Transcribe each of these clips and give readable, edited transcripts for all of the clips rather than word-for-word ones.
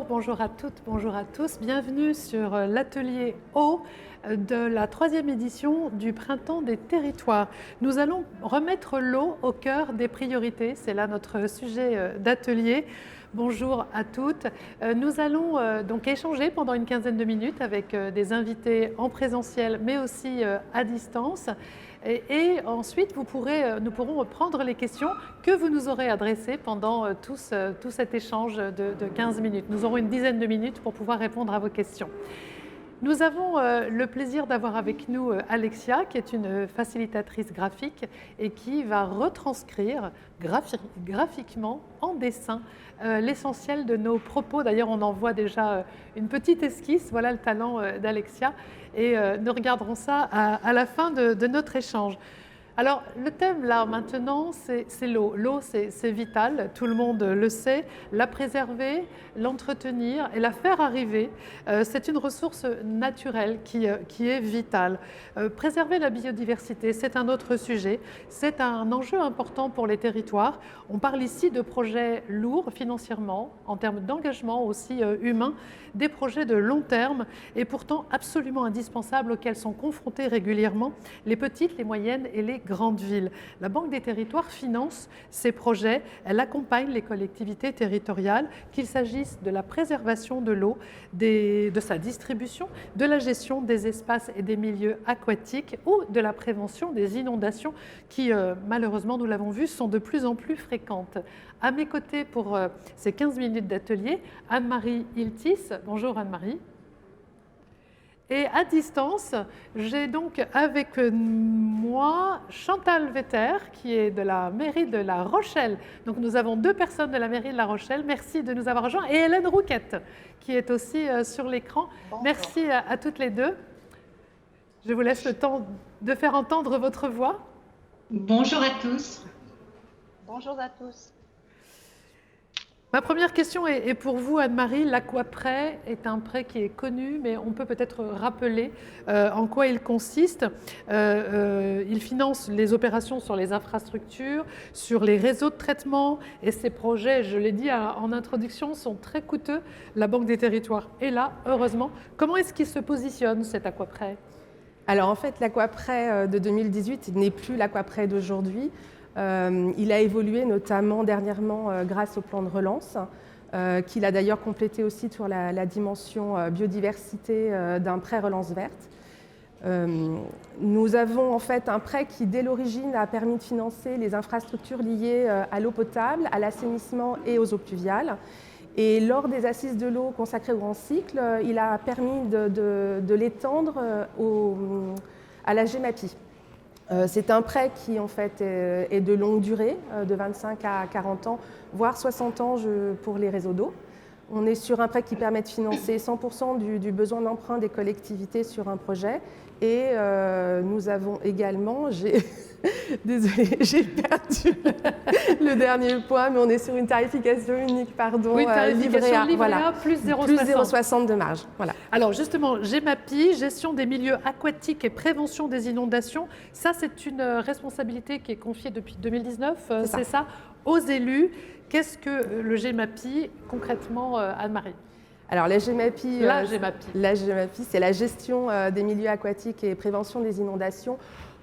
Bonjour à toutes, bonjour à tous. Bienvenue sur l'atelier eau de la 3e édition du Printemps des territoires. Nous allons remettre l'eau au cœur des priorités. C'est là notre sujet d'atelier. Bonjour à toutes. Nous allons donc échanger pendant une quinzaine de minutes avec des invités en présentiel mais aussi à distance. Et ensuite, nous pourrons prendre les questions que vous nous aurez adressées pendant tout cet échange de 15 minutes. Nous aurons une dizaine de minutes pour pouvoir répondre à vos questions. Nous avons le plaisir d'avoir avec nous Alexia, qui est une facilitatrice graphique et qui va retranscrire graphiquement, en dessin, l'essentiel de nos propos. D'ailleurs, on en voit déjà une petite esquisse. Voilà le talent d'Alexia. Et nous regarderons ça à la fin de notre échange. Alors, le thème là maintenant, c'est l'eau. L'eau, c'est vital, tout le monde le sait. La préserver, l'entretenir et la faire arriver, c'est une ressource naturelle qui est vitale. Préserver la biodiversité, c'est un autre sujet. C'est un enjeu important pour les territoires. On parle ici de projets lourds financièrement, en termes d'engagement aussi humain, des projets de long terme et pourtant absolument indispensables auxquels sont confrontés régulièrement les petites, les moyennes et les grandes villes. La Banque des territoires finance ces projets, elle accompagne les collectivités territoriales, qu'il s'agisse de la préservation de l'eau, de sa distribution, de la gestion des espaces et des milieux aquatiques ou de la prévention des inondations qui, malheureusement, nous l'avons vu, sont de plus en plus fréquentes. À mes côtés pour ces 15 minutes d'atelier, Anne-Marie Iltis. Bonjour Anne-Marie. Et à distance, j'ai donc avec moi Chantal Vetter, qui est de la mairie de La Rochelle. Donc nous avons 2 personnes de la mairie de La Rochelle. Merci de nous avoir rejoints. Et Hélène Rouquette, qui est aussi sur l'écran. Merci à toutes les deux. Je vous laisse le temps de faire entendre votre voix. Bonjour à tous. Bonjour à tous. Ma première question est pour vous, Anne-Marie. L'Aquaprêt est un prêt qui est connu, mais on peut peut-être rappeler en quoi il consiste. Il finance les opérations sur les infrastructures, sur les réseaux de traitement, et ces projets, je l'ai dit en introduction, sont très coûteux. La Banque des territoires est là, heureusement. Comment est-ce qu'il se positionne, cet Aquaprêt ? Alors en fait, l'Aquaprêt de 2018 n'est plus l'Aquaprêt d'aujourd'hui. Il a évolué notamment dernièrement grâce au plan de relance, qu'il a d'ailleurs complété aussi sur la dimension biodiversité d'un prêt relance verte. Nous avons en fait un prêt qui, dès l'origine, a permis de financer les infrastructures liées à l'eau potable, à l'assainissement et aux eaux pluviales. Et lors des assises de l'eau consacrées au grand cycle, il a permis de l'étendre à la GEMAPI. C'est un prêt qui en fait est de longue durée, de 25 à 40 ans, voire 60 ans pour les réseaux d'eau. On est sur un prêt qui permet de financer 100% du besoin d'emprunt des collectivités sur un projet. Et nous avons également, désolée, j'ai perdu le dernier point, mais on est sur une tarification unique, pardon. Oui, tarification livret A, plus 0,60. Plus 0,60 de marge, voilà. Alors justement, GEMAPI, gestion des milieux aquatiques et prévention des inondations, ça c'est une responsabilité qui est confiée depuis 2019, c'est ça, aux élus. Qu'est-ce que le GEMAPI concrètement, Anne-Marie ? Alors la GEMAPI, c'est la gestion des milieux aquatiques et prévention des inondations.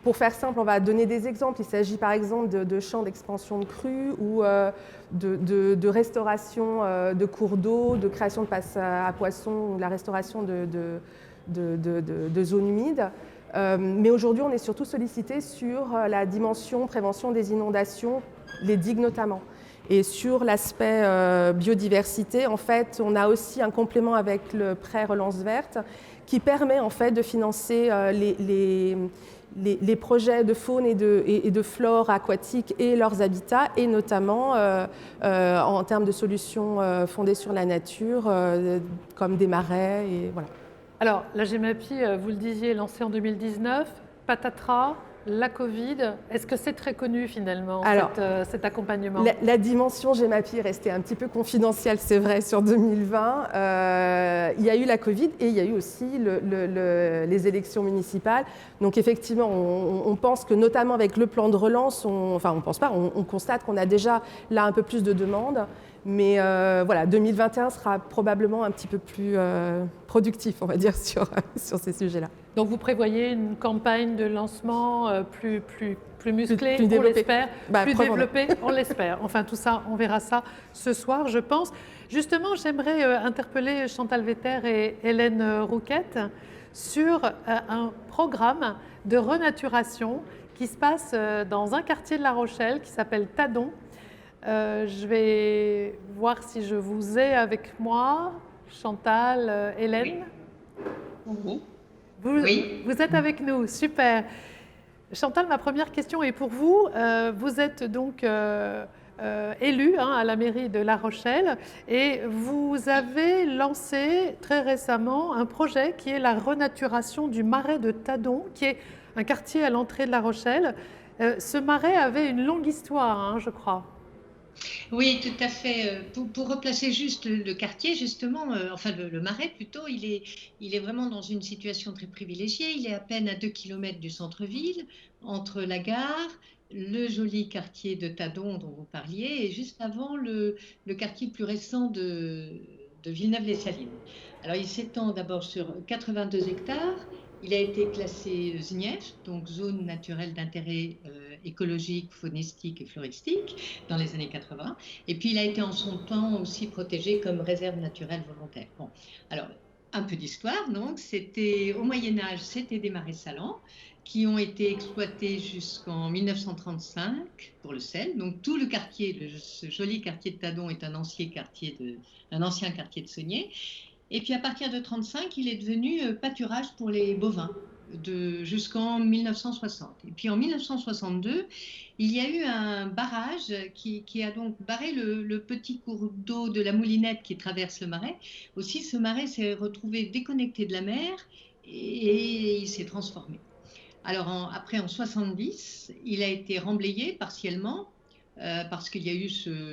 Pour faire simple, on va donner des exemples. Il s'agit par exemple de champs d'expansion de crues ou de restauration de cours d'eau, de création de passes à poissons ou de la restauration de zones humides. Mais aujourd'hui, on est surtout sollicité sur la dimension prévention des inondations, les digues notamment. Et sur l'aspect biodiversité, en fait, on a aussi un complément avec le prêt relance verte qui permet en fait de financer les projets de faune et de flore aquatique et leurs habitats, et notamment en termes de solutions fondées sur la nature, comme des marais. Et voilà. Alors, la GEMAPI, vous le disiez, lancée en 2019, patatras, la Covid, est-ce que c'est très connu finalement, cet accompagnement ? La dimension GEMAPI est restée un petit peu confidentielle, c'est vrai, sur 2020. Il y a eu la Covid et il y a eu aussi les élections municipales. Donc effectivement, on pense que notamment avec le plan de relance, on constate qu'on a déjà là un peu plus de demandes. Mais voilà, 2021 sera probablement un petit peu plus productif, on va dire, sur ces sujets-là. Donc vous prévoyez une campagne de lancement plus musclée, plus on l'espère, plus probablement. développée, on l'espère. Enfin tout ça, on verra ça ce soir, je pense. Justement, j'aimerais interpeller Chantal Vetter et Hélène Rouquette sur un programme de renaturation qui se passe dans un quartier de La Rochelle qui s'appelle Tadon. Je vais voir si je vous ai avec moi, Chantal, Hélène. Oui. Vous êtes avec nous, super. Chantal, ma première question est pour vous. Vous êtes donc élue à la mairie de La Rochelle et vous avez lancé très récemment un projet qui est la renaturation du marais de Tadon, qui est un quartier à l'entrée de La Rochelle. Ce marais avait une longue histoire, je crois. Oui, tout à fait. Pour replacer juste le quartier, justement, enfin le marais plutôt, il est vraiment dans une situation très privilégiée. Il est à peine à 2 km du centre-ville, entre la gare, le joli quartier de Tadon dont vous parliez, et juste avant le quartier plus récent de Villeneuve-les-Salines. Alors il s'étend d'abord sur 82 hectares. Il a été classé ZNIEF, donc zone naturelle d'intérêt écologique, faunistique et floristique, dans les années 80. Et puis il a été en son temps aussi protégé comme réserve naturelle volontaire. Bon, alors un peu d'histoire, donc c'était au Moyen-Âge, c'était des marais salants qui ont été exploités jusqu'en 1935 pour le sel. Donc tout le quartier, ce joli quartier de Tadon est un ancien quartier de saunier. Et puis à partir de 1935, il est devenu pâturage pour les bovins jusqu'en 1960. Et puis en 1962, il y a eu un barrage qui a donc barré le petit cours d'eau de la Moulinette qui traverse le marais. Aussi, ce marais s'est retrouvé déconnecté de la mer et il s'est transformé. Alors après, en 70, il a été remblayé partiellement parce qu'il y a eu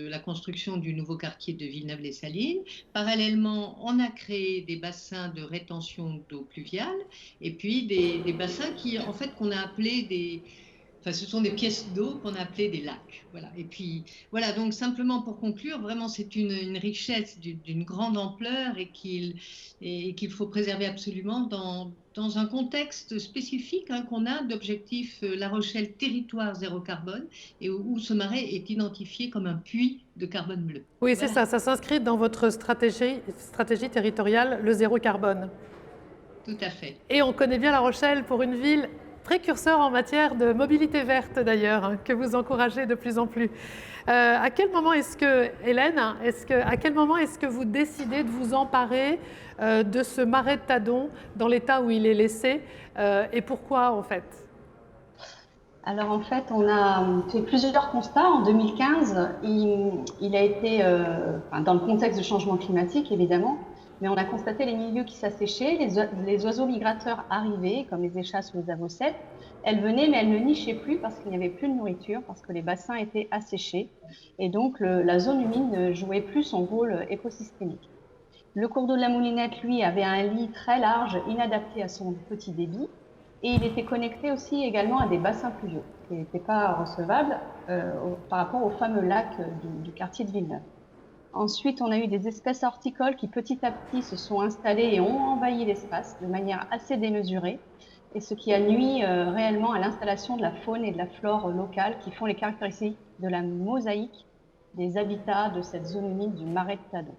la construction du nouveau quartier de Villeneuve-les-Salines. Parallèlement, on a créé des bassins de rétention d'eau pluviale et puis des bassins qu'on a appelés ce sont des pièces d'eau qu'on a appelées des lacs. Voilà. Et puis, voilà, donc simplement pour conclure, vraiment c'est une richesse d'une grande ampleur et qu'il faut préserver absolument dans un contexte spécifique qu'on a d'objectif La Rochelle territoire zéro carbone et où ce marais est identifié comme un puits de carbone bleu. Oui, voilà. C'est ça s'inscrit dans votre stratégie territoriale, le zéro carbone. Tout à fait. Et on connaît bien La Rochelle pour une ville précurseur en matière de mobilité verte d'ailleurs, que vous encouragez de plus en plus. À quel moment est-ce que, Hélène, à quel moment est-ce que vous décidez de vous emparer de ce marais de Tadon dans l'état où il est laissé et pourquoi en fait? Alors en fait, on a fait plusieurs constats. En 2015, il a été, dans le contexte de changement climatique évidemment, mais on a constaté les milieux qui s'asséchaient, les oiseaux migrateurs arrivaient, comme les échasses ou les avocettes. Elles venaient, mais elles ne nichaient plus parce qu'il n'y avait plus de nourriture, parce que les bassins étaient asséchés. Et donc, la zone humide ne jouait plus son rôle écosystémique. Le cours d'eau de la Moulinette, lui, avait un lit très large, inadapté à son petit débit. Et il était connecté aussi également à des bassins pluviaux, qui n'étaient pas recevables par rapport au fameux lac du quartier de Villeneuve. Ensuite, on a eu des espèces horticoles qui petit à petit se sont installées et ont envahi l'espace de manière assez démesurée, et ce qui a nui réellement à l'installation de la faune et de la flore locale qui font les caractéristiques de la mosaïque des habitats de cette zone humide du marais de Tadon.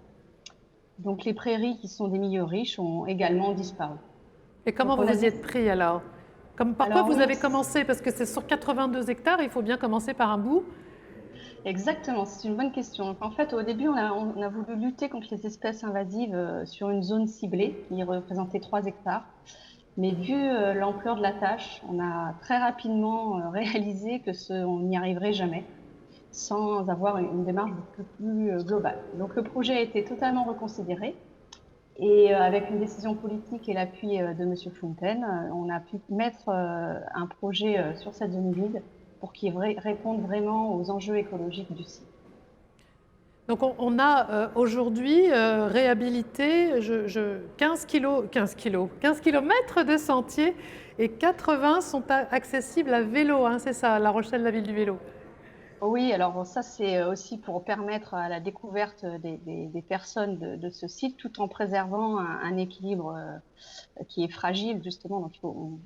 Donc les prairies qui sont des milieux riches ont également disparu. Et comment vous y êtes pris alors? Par quoi vous avez commencé? Parce que c'est sur 82 hectares, il faut bien commencer par un bout. Exactement, c'est une bonne question. En fait, au début, on a voulu lutter contre les espèces invasives sur une zone ciblée qui représentait 3 hectares. Mais vu l'ampleur de la tâche, on a très rapidement réalisé on n'y arriverait jamais sans avoir une démarche beaucoup plus globale. Donc le projet a été totalement reconsidéré et avec une décision politique et l'appui de M. Fontaine, on a pu mettre un projet sur cette zone humide pour qu'il réponde vraiment aux enjeux écologiques du site. Donc on a aujourd'hui réhabilité 15 kilomètres de sentiers et 80 sont accessibles à vélo, c'est ça, La Rochelle, la ville du vélo. Oui, alors ça c'est aussi pour permettre à la découverte des personnes de ce site tout en préservant un équilibre qui est fragile justement. Donc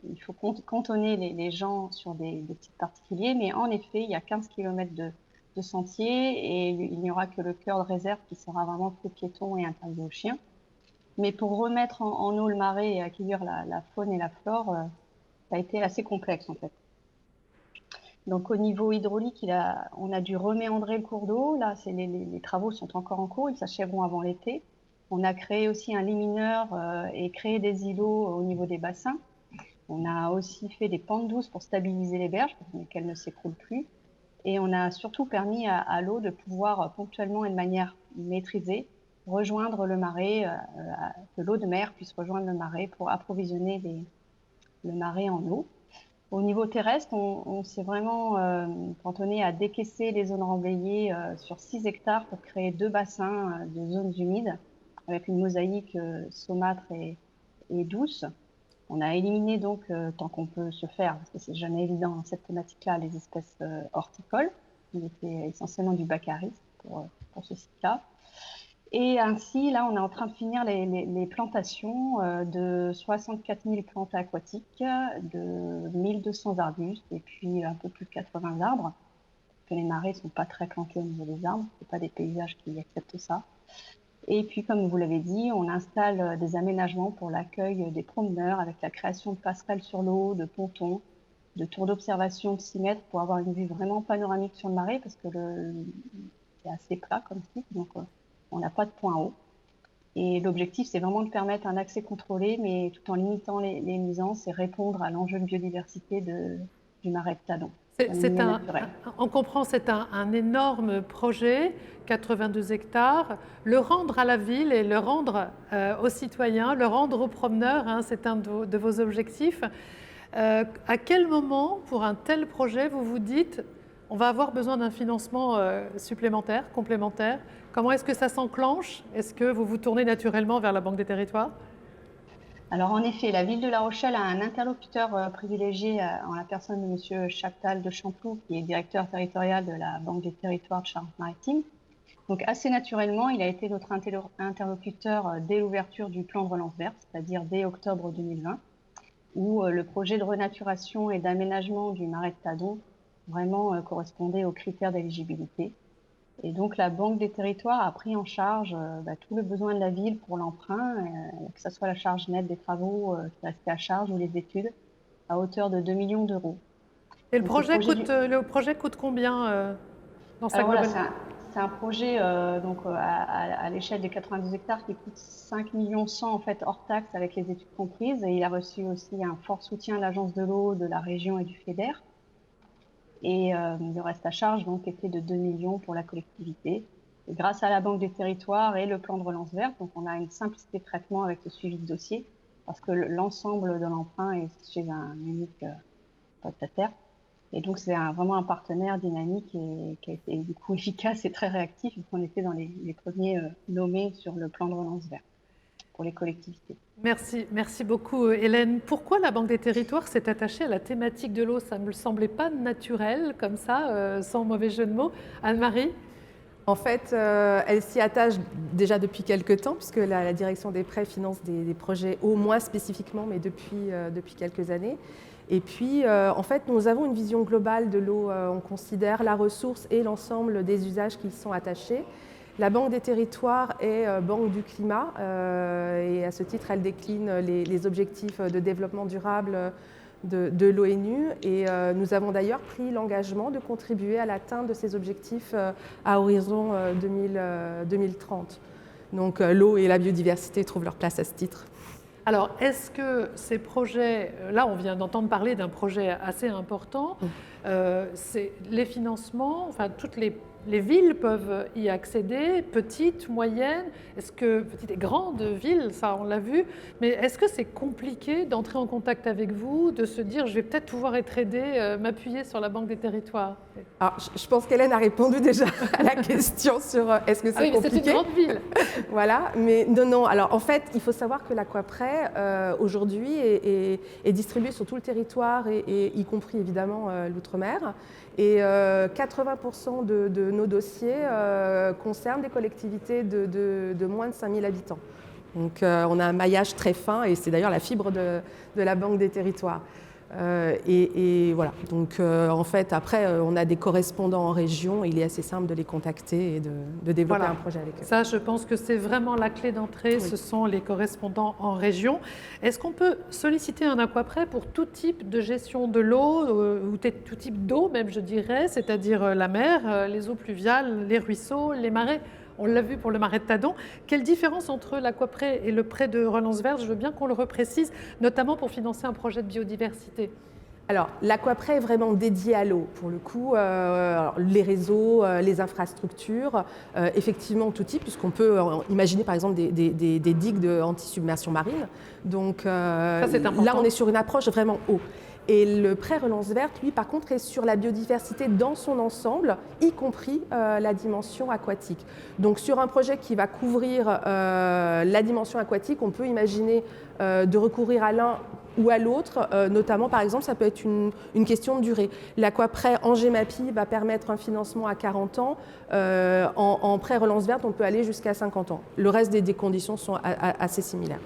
il faut cantonner les gens sur des sites particuliers, mais en effet il y a 15 km de sentiers et il n'y aura que le cœur de réserve qui sera vraiment fait piéton et interdit aux chiens. Mais pour remettre en eau le marais et accueillir la faune et la flore, ça a été assez complexe en fait. Donc au niveau hydraulique, on a dû reméandrer le cours d'eau. Là, les travaux sont encore en cours, ils s'achèveront avant l'été. On a créé aussi un limineur et créé des îlots au niveau des bassins. On a aussi fait des pentes douces pour stabiliser les berges, pour qu'elles ne s'écroulent plus. Et on a surtout permis à l'eau de pouvoir ponctuellement et de manière maîtrisée rejoindre le marais, que l'eau de mer puisse rejoindre le marais pour approvisionner le marais en eau. Au niveau terrestre, on s'est vraiment cantonné à décaisser les zones remblayées sur 6 hectares pour créer 2 bassins de zones humides avec une mosaïque saumâtre et douce. On a éliminé donc, tant qu'on peut se faire, parce que c'est jamais évident dans cette thématique-là, les espèces horticoles. Il était essentiellement du baccharis pour ce site-là. Et ainsi, là, on est en train de finir les plantations de 64 000 plantes aquatiques, de 1200 arbustes et puis un peu plus de 80 arbres. Que les marais ne sont pas très plantés au niveau des arbres, ce pas des paysages qui acceptent ça. Et puis, comme vous l'avez dit, on installe des aménagements pour l'accueil des promeneurs avec la création de passerelles sur l'eau, de pontons, de tours d'observation de 6 mètres pour avoir une vue vraiment panoramique sur le marais parce que c'est assez plat comme site. Donc, on n'a pas de point haut. Et l'objectif, c'est vraiment de permettre un accès contrôlé, mais tout en limitant les nuisances et répondre à l'enjeu de biodiversité du marais de Tadon. On comprend, c'est un énorme projet, 82 hectares. Le rendre à la ville et le rendre aux citoyens, le rendre aux promeneurs, hein, c'est un de vos objectifs. À quel moment, pour un tel projet, vous vous dites on va avoir besoin d'un financement supplémentaire, complémentaire? Comment est-ce que ça s'enclenche? Est-ce que vous vous tournez naturellement vers la Banque des Territoires? Alors en effet, la ville de La Rochelle a un interlocuteur privilégié en la personne de M. Chaptal de Champloux, qui est directeur territorial de la Banque des Territoires de Charente-Maritime. Donc assez naturellement, il a été notre interlocuteur dès l'ouverture du plan de relance verte, c'est-à-dire dès octobre 2020, où le projet de renaturation et d'aménagement du marais de Tadon vraiment correspondait aux critères d'éligibilité. Et donc la Banque des Territoires a pris en charge tout le besoin de la ville pour l'emprunt, que ce soit la charge nette des travaux qui restait à charge ou les études, à hauteur de 2 millions d'euros. Et le projet coûte combien dans sa globalité? C'est un projet à l'échelle des 92 hectares qui coûte 5 millions 100 en fait hors taxe avec les études comprises. Et il a reçu aussi un fort soutien de l'Agence de l'eau, de la région et du FEDER. Et le reste à charge donc était de 2 millions pour la collectivité. Et grâce à la Banque des Territoires et le plan de relance verte, donc on a une simplicité de traitement avec le suivi de dossier parce que l'ensemble de l'emprunt est chez un unique prestataire. Et donc c'est vraiment un partenaire dynamique et qui a été du coup efficace et très réactif. Donc on était dans les premiers nommés sur le plan de relance verte pour les collectivités. Merci beaucoup Hélène. Pourquoi la Banque des Territoires s'est attachée à la thématique de l'eau? Ça ne me semblait pas naturel comme ça, sans mauvais jeu de mots. Anne-Marie? En fait, elle s'y attache déjà depuis quelques temps, puisque la direction des prêts finance des projets eau, moins spécifiquement, mais depuis quelques années. Et puis, en fait, nous avons une vision globale de l'eau. On considère la ressource et l'ensemble des usages qui y sont attachés. La Banque des Territoires est banque du climat et à ce titre, elle décline les objectifs de développement durable de l'ONU. Et nous avons d'ailleurs pris l'engagement de contribuer à l'atteinte de ces objectifs à horizon 2030. Donc l'eau et la biodiversité trouvent leur place à ce titre. Alors, est-ce que ces projets, là on vient d'entendre parler d'un projet assez important, c'est les financements, enfin toutes les les villes peuvent y accéder, petites, moyennes, petites et grandes villes, ça on l'a vu, mais est-ce que c'est compliqué d'entrer en contact avec vous, de se dire je vais peut-être pouvoir être aidée, m'appuyer sur la Banque des Territoires? Alors, je pense qu'Hélène a répondu déjà à la question sur est-ce que c'est compliqué. C'est une grande ville. Voilà, mais non. Alors en fait, il faut savoir que l'Aquaprêt aujourd'hui est distribué sur tout le territoire, et y compris évidemment l'outre-mer. Et 80% de nos dossiers concernent des collectivités de moins de 5000 habitants. Donc on a un maillage très fin, et c'est d'ailleurs la fibre de la Banque des Territoires. Et voilà, donc en fait après on a des correspondants en région, il est assez simple de les contacter et de développer un projet avec eux. Ça, je pense que c'est vraiment la clé d'entrée, ce sont les correspondants en région. Est-ce qu'on peut solliciter un Aquaprêt pour tout type de gestion de l'eau, ou tout type d'eau même je dirais, c'est-à-dire la mer, les eaux pluviales, les ruisseaux, les marais? On l'a vu pour le marais de Tadon. Quelle différence entre l'Aquaprêt et le prêt de relance verte? Je veux bien qu'on le reprécise, notamment pour financer un projet de biodiversité. Alors, l'Aquaprêt est vraiment dédié à l'eau. Pour le coup, les réseaux, les infrastructures, effectivement tout type, puisqu'on peut imaginer par exemple des digues anti-submersion marine. Donc là, on est sur une approche vraiment eau. Et le prêt relance verte, lui, par contre, est sur la biodiversité dans son ensemble, y compris la dimension aquatique. Donc, sur un projet qui va couvrir la dimension aquatique, on peut imaginer de recourir à l'un ou à l'autre, notamment, par exemple, ça peut être une question de durée. L'Aquaprêt en GEMAPI va permettre un financement à 40 ans. En prêt relance verte, on peut aller jusqu'à 50 ans. Le reste des conditions sont assez similaires.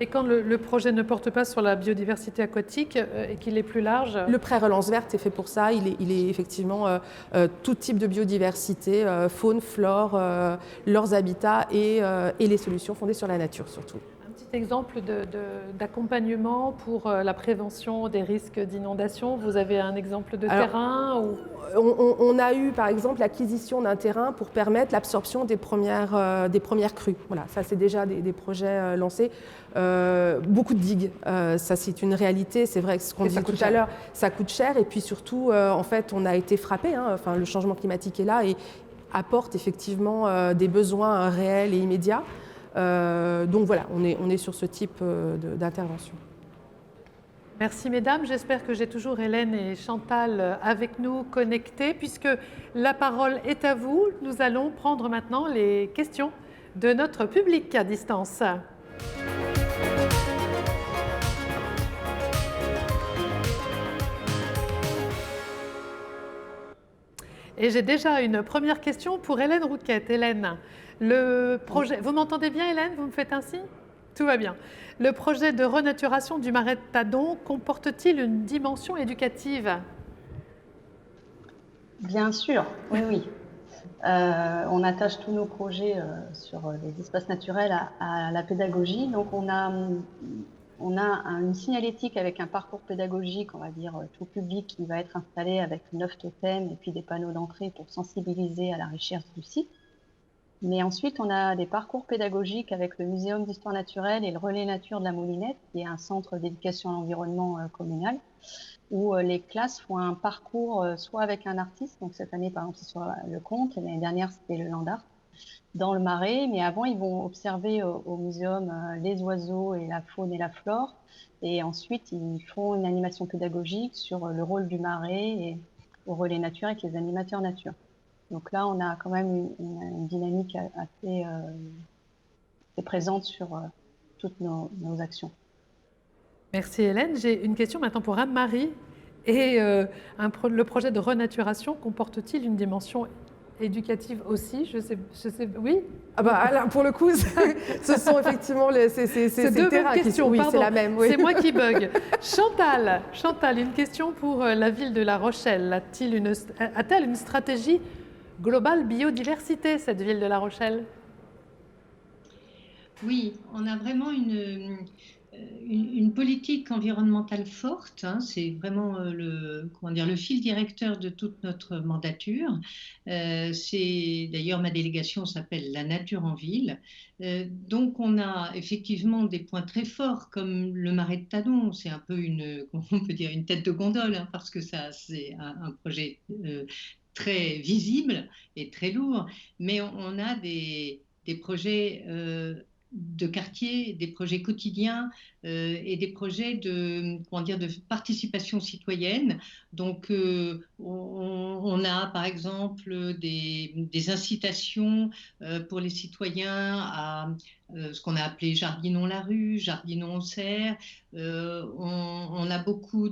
Et quand le projet ne porte pas sur la biodiversité aquatique et qu'il est plus large? Le prêt relance verte est fait pour ça. Il est effectivement tout type de biodiversité, faune, flore, leurs habitats et les solutions fondées sur la nature surtout. Un petit exemple d'accompagnement pour la prévention des risques d'inondation. Vous avez un exemple de terrain ou... On a eu par exemple l'acquisition d'un terrain pour permettre l'absorption des premières crues. Voilà, ça c'est déjà des projets lancés. Beaucoup de digues, ça c'est une réalité. C'est vrai que ce qu'on disait tout à l'heure, ça coûte cher. Et puis surtout, en fait, on a été frappé. Enfin, le changement climatique est là et apporte effectivement des besoins réels et immédiats. Donc voilà, on est sur ce type d'intervention. Merci mesdames, j'espère que j'ai toujours Hélène et Chantal avec nous connectées. Puisque la parole est à vous, nous allons prendre maintenant les questions de notre public à distance. Et j'ai déjà une première question pour Hélène Rouquette. Hélène, le projet... Vous m'entendez bien Hélène? Vous me faites un signe? Tout va bien. Le projet de renaturation du marais de Tadon comporte-t-il une dimension éducative? Bien sûr, oui. On attache tous nos projets sur les espaces naturels à la pédagogie. Donc on a une signalétique avec un parcours pédagogique, on va dire tout public, qui va être installé avec 9 totems et puis des panneaux d'entrée pour sensibiliser à la recherche du site. Mais ensuite, on a des parcours pédagogiques avec le Muséum d'histoire naturelle et le Relais Nature de la Moulinette, qui est un centre d'éducation à l'environnement communal, où les classes font un parcours soit avec un artiste, donc cette année par exemple c'est sur le conte, l'année dernière c'était le land art, dans le marais, mais avant ils vont observer au muséum les oiseaux et la faune et la flore, et ensuite ils font une animation pédagogique sur le rôle du marais et au Relais Nature avec les animateurs nature. Donc là, on a quand même une dynamique assez présente sur toutes nos actions. Merci Hélène. J'ai une question maintenant pour Anne-Marie. Et le projet de renaturation comporte-t-il une dimension éducative aussi? Je sais, oui. Là, pour le coup, ce sont effectivement ces deux terrains questions. Oui, c'est la même. Oui. C'est moi qui bug. Chantal, une question pour la ville de La Rochelle. A-t-elle une stratégie globale biodiversité, cette ville de La Rochelle? Oui, on a vraiment une politique environnementale forte. C'est vraiment le fil directeur de toute notre mandature. D'ailleurs, ma délégation s'appelle La Nature en Ville. Donc, on a effectivement des points très forts comme le marais de Tadon. C'est un peu une tête de gondole, parce que ça, c'est un projet très visibles et très lourds, mais on a des projets de quartier, des projets quotidiens et des projets de participation citoyenne. Donc, on a par exemple des incitations pour les citoyens à ce qu'on a appelé Jardinons la rue, Jardinons au cerf. On a beaucoup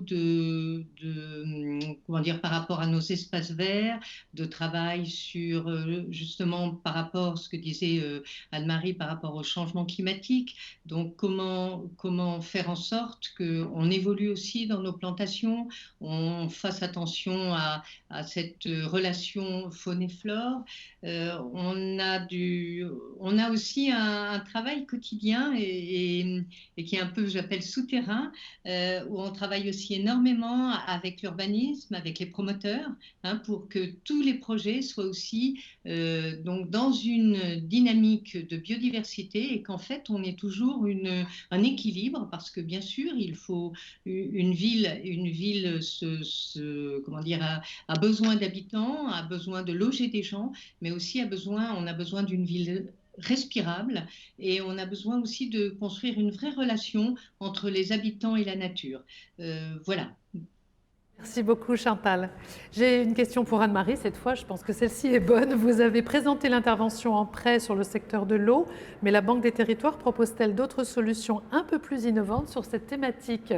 par rapport à nos espaces verts, de travail sur justement par rapport à ce que disait Anne-Marie par rapport au changement climatique. Donc comment faire en sorte qu'on évolue aussi dans nos plantations, on fasse attention à cette relation faune et flore. On a aussi un travail quotidien et qui est un peu, j'appelle, souterrain, où on travaille aussi énormément avec l'urbanisme, avec les promoteurs, pour que tous les projets soient aussi donc dans une dynamique de biodiversité et qu'en fait on ait toujours un équilibre, parce que bien sûr il faut une ville a besoin d'habitants, a besoin de loger des gens, mais aussi on a besoin d'une ville respirable, et on a besoin aussi de construire une vraie relation entre les habitants et la nature. Voilà. Merci beaucoup Chantal. J'ai une question pour Anne-Marie cette fois, je pense que celle-ci est bonne. Vous avez présenté l'intervention en prêt sur le secteur de l'eau, mais la Banque des Territoires propose-t-elle d'autres solutions un peu plus innovantes sur cette thématique ?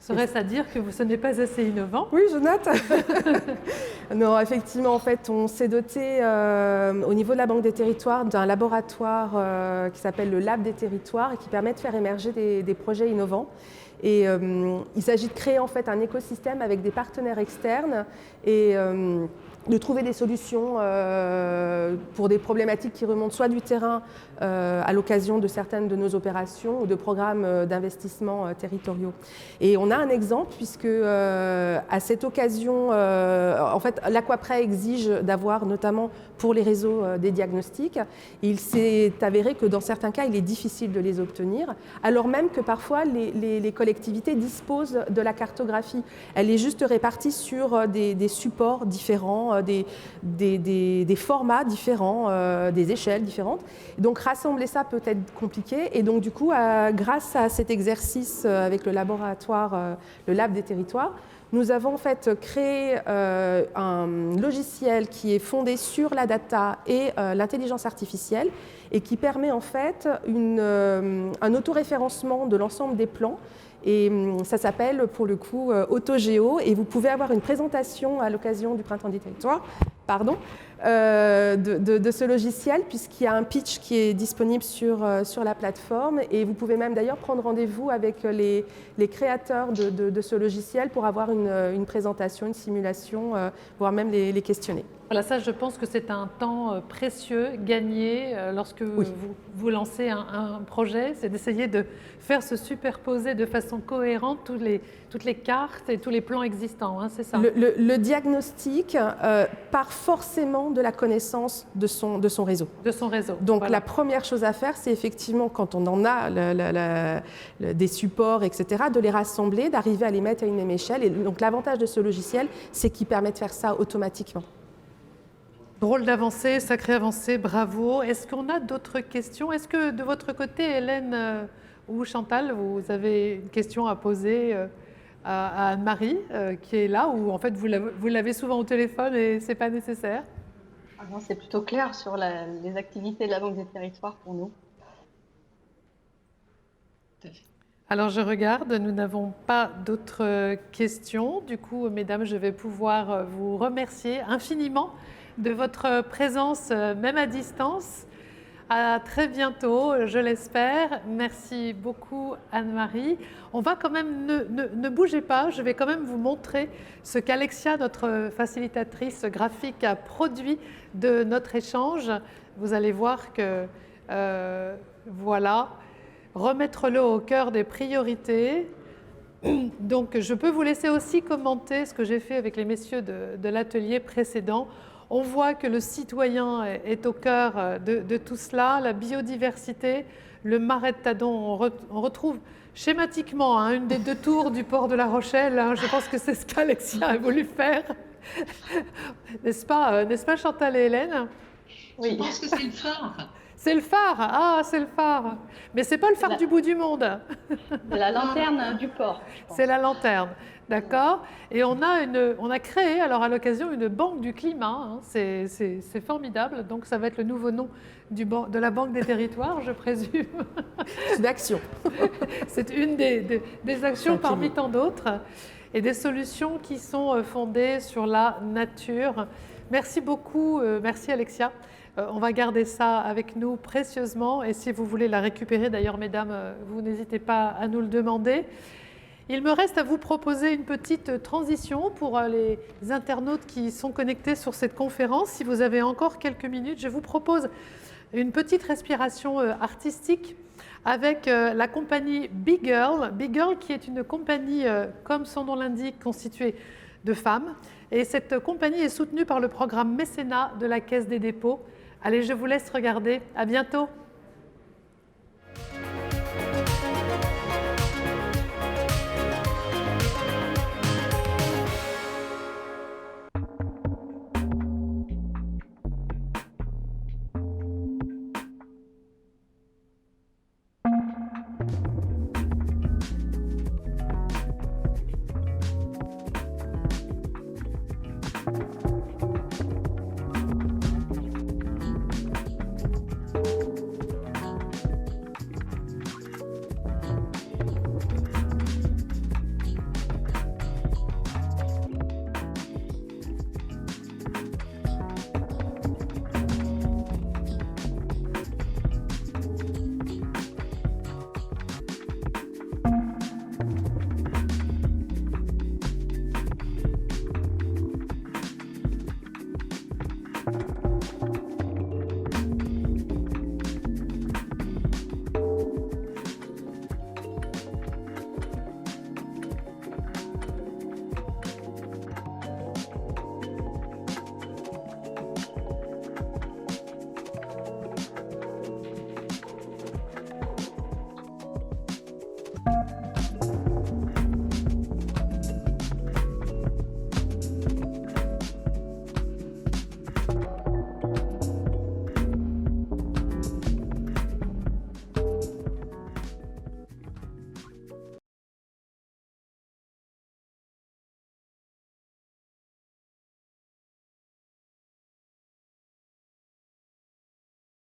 Serait-ce à dire que ce n'est pas assez innovant ? Oui, je note. Non, effectivement, en fait, on s'est doté au niveau de la Banque des Territoires d'un laboratoire qui s'appelle le Lab des Territoires et qui permet de faire émerger des projets innovants. Et il s'agit de créer en fait un écosystème avec des partenaires externes et de trouver des solutions pour des problématiques qui remontent soit du terrain à l'occasion de certaines de nos opérations ou de programmes d'investissement territoriaux. Et on a un exemple puisque à cette occasion, en fait, l'Aquaprêt exige d'avoir notamment pour les réseaux des diagnostics. Il s'est avéré que dans certains cas, il est difficile de les obtenir, alors même que parfois les collectivités disposent de la cartographie. Elle est juste répartie sur des supports différents, des formats différents, des échelles différentes. Donc rassembler ça peut être compliqué, et donc du coup, grâce à cet exercice avec le laboratoire, le Lab des Territoires, nous avons en fait créé un logiciel qui est fondé sur la data et l'intelligence artificielle et qui permet en fait un autoréférencement de l'ensemble des plans. Et ça s'appelle pour le coup AutoGéo, et vous pouvez avoir une présentation à l'occasion du Printemps des Territoires de ce logiciel, puisqu'il y a un pitch qui est disponible sur la plateforme, et vous pouvez même d'ailleurs prendre rendez-vous avec les créateurs de ce logiciel pour avoir une présentation, une simulation, voire même les questionner. Voilà, ça je pense que c'est un temps précieux gagné lorsque vous lancez un projet, c'est d'essayer de faire se superposer de façon cohérente toutes les cartes et tous les plans existants, c'est ça. Le diagnostic part forcément de la connaissance de son réseau. De son réseau. Donc voilà. La première chose à faire, c'est effectivement, quand on en a des supports, etc., de les rassembler, d'arriver à les mettre à une même échelle. Et donc l'avantage de ce logiciel, c'est qu'il permet de faire ça automatiquement. Drôle d'avancée, sacrée avancée, bravo. Est-ce qu'on a d'autres questions? Est-ce que de votre côté, Hélène ou Chantal, vous avez une question à poser à Anne-Marie qui est là, ou en fait vous l'avez souvent au téléphone et ce n'est pas nécessaire? C'est plutôt clair sur les activités de la Banque des Territoires pour nous. Alors je regarde, nous n'avons pas d'autres questions. Du coup, mesdames, je vais pouvoir vous remercier infiniment de votre présence, même à distance. À très bientôt, je l'espère. Merci beaucoup, Anne-Marie. On va quand même, ne bougez pas, je vais quand même vous montrer ce qu'Alexia, notre facilitatrice graphique, a produit de notre échange. Vous allez voir que, voilà, remettre l'eau au cœur des priorités. Donc, je peux vous laisser aussi commenter ce que j'ai fait avec les messieurs de l'atelier précédent. On voit que le citoyen est au cœur de tout cela, la biodiversité, le marais de Tadon, on retrouve schématiquement une des deux tours du port de La Rochelle, je pense que c'est ce qu'Alexia a voulu faire. N'est-ce pas Chantal et Hélène? Oui. Je pense que c'est le phare. C'est le phare, ah c'est le phare. Mais c'est pas le phare du bout du monde. C'est la lanterne du port. C'est la lanterne, d'accord. Et on a créé alors à l'occasion une banque du climat, hein. C'est formidable, donc ça va être le nouveau nom de la Banque des territoires, je présume. C'est une action. C'est une des actions parmi tant d'autres et des solutions qui sont fondées sur la nature. Merci beaucoup, merci Alexia. On va garder ça avec nous précieusement et si vous voulez la récupérer, d'ailleurs mesdames, vous n'hésitez pas à nous le demander. Il me reste à vous proposer une petite transition pour les internautes qui sont connectés sur cette conférence. Si vous avez encore quelques minutes, je vous propose une petite respiration artistique avec la compagnie Big Girl. Big Girl qui est une compagnie, comme son nom l'indique, constituée de femmes. Et cette compagnie est soutenue par le programme Mécénat de la Caisse des dépôts. Allez, je vous laisse regarder. À bientôt.